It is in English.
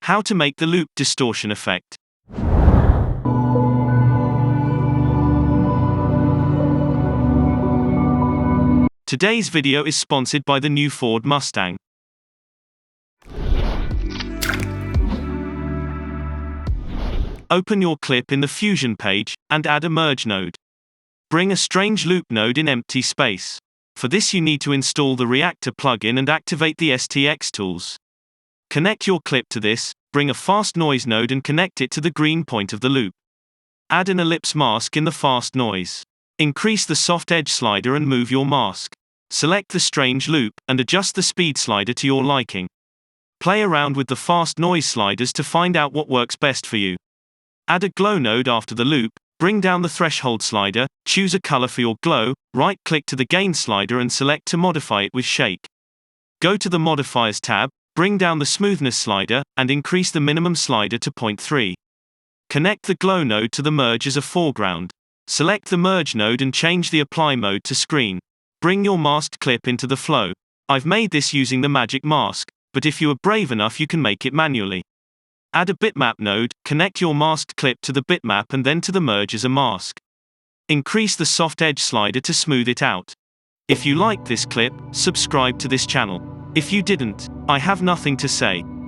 How to make the loop distortion effect. Today's video is sponsored by the new Ford Mustang. Open your clip in the Fusion page, and add a merge node. Bring a strange loop node in empty space. For this you need to install the Reactor plugin and activate the STX tools. Connect your clip to this, bring a fast noise node and connect it to the green point of the loop. Add an ellipse mask in the fast noise. Increase the soft edge slider and move your mask. Select the strange loop, and adjust the speed slider to your liking. Play around with the fast noise sliders to find out what works best for you. Add a glow node after the loop, bring down the threshold slider, choose a color for your glow, right-click to the gain slider and select to modify it with shake. Go to the modifiers tab, bring down the smoothness slider, and increase the minimum slider to 0.3. Connect the glow node to the merge as a foreground. Select the merge node and change the apply mode to screen. Bring your masked clip into the flow. I've made this using the magic mask, but if you are brave enough you can make it manually. Add a bitmap node, connect your masked clip to the bitmap and then to the merge as a mask. Increase the soft edge slider to smooth it out. If you liked this clip, subscribe to this channel. If you didn't, I have nothing to say.